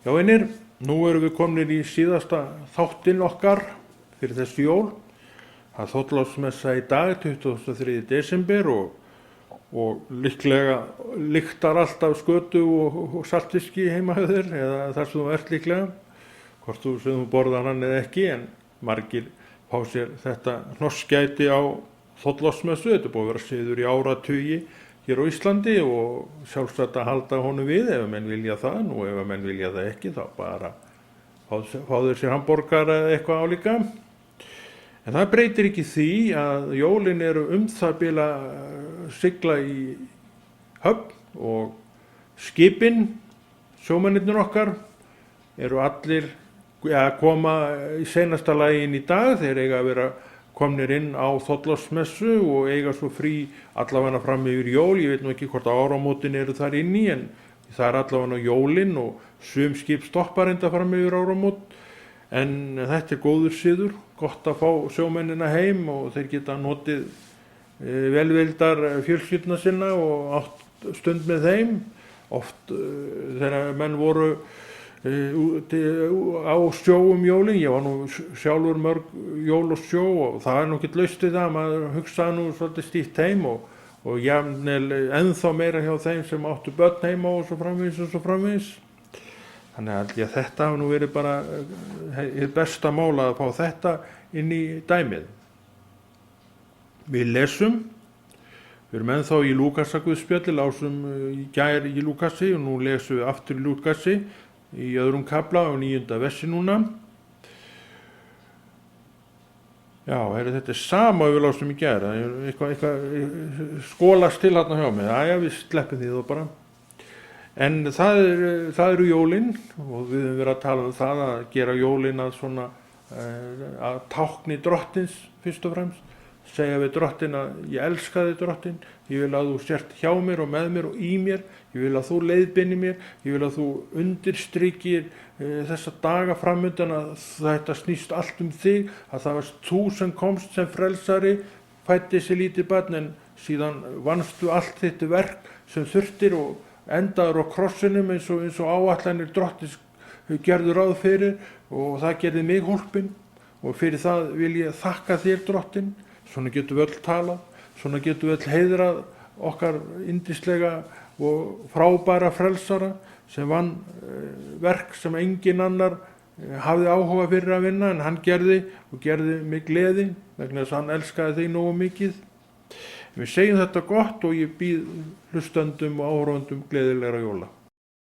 Já, einir, nú erum við komnir í síðasta þáttinn okkar fyrir þessi jól. Það er Þorláksmessa í dag, 23. desember og líklega lyktar alltaf skötu og saltfiski heima hjá þér, eða þar sem þú ert líklega, hvort þú sem þú borðar hann eða ekki, en margir fá sér þetta hnossgæti á Þorláksmessu. Þetta er búið að vera siður í áratugi hér á Íslandi og sjálfsagt að halda honum við ef menn vilja það. Nú ef menn vilja það ekki þá bara fá þeir sér hamborgara eða eitthvað álíka. En það breytir ekki því að jólin eru það bil að sigla í höfn og skipin, sjómennirnir okkar, eru allir að koma í seinasta lagi inn í dag. Þeir eiga að vera komnir inn á Þorláksmessu og eiga svo frí allavega fram yfir jól. Ég veit nú ekki hvort áramótin eru þar inni, en það er allavega jólin og sum skip stoppar enda fram yfir áramót. En þetta er góður siður, gott að fá sjómennina heim og þeir geta notið velvildar fjölskyldna sinna og átt stund með þeim. Oft þegar menn voru á sjó jólin, ég var nú sjálfur mörg jól og sjó og það er nú ekkert laust við það, maður hugsaði nú svolítið stíft heim og jafnvel ennþá meira hjá þeim sem áttu börn heima og svo framvegis. Þannig að þetta hafa nú verið bara hið besta mál að fá þetta inn í dæmið. Við lesum, við erum ennþá í Lúkasaguðspjalli, lásum í gær í Lúkasi og nú lesum við aftur í Lúkasi í öðrum kafla á 9. versi núna. Já, þetta er sama við lásum í gær, eitthvað skólast til hérna hjá mig. Já, við sleppum því þá bara. En það eru jólin og við höfum verið að tala um það að gera jólin að svona að tákni drottins fyrst og fremst. Segja við drottin að ég elska þig drottin, ég vil að þú sért hjá mér og með mér og í mér, ég vil að þú leiðbeinir mér, ég vil að þú undirstrykir þessa daga framundan að þetta snýst allt um þig, að það varst þú sem komst sem frelsari, fæddi þessi lítið barn en síðan vannstu allt þitt verk sem þurftir og endaður á krossinum eins og áætlanir drottins gerðu ráð fyrir og það gerði mig hólpinn og fyrir það vil ég þakka þér drottin. Svona getum við öll talað, svona getum við öll heiðrað okkar yndislega og frábæra frelsara sem vann verk sem engin annar hafði áhuga fyrir að vinna en hann gerði mig gleði vegna þess að hann elskaði þig nógu mikið. Við segjum þetta gott og ég býð hlustendum og áhorfendum gleðilegra jóla.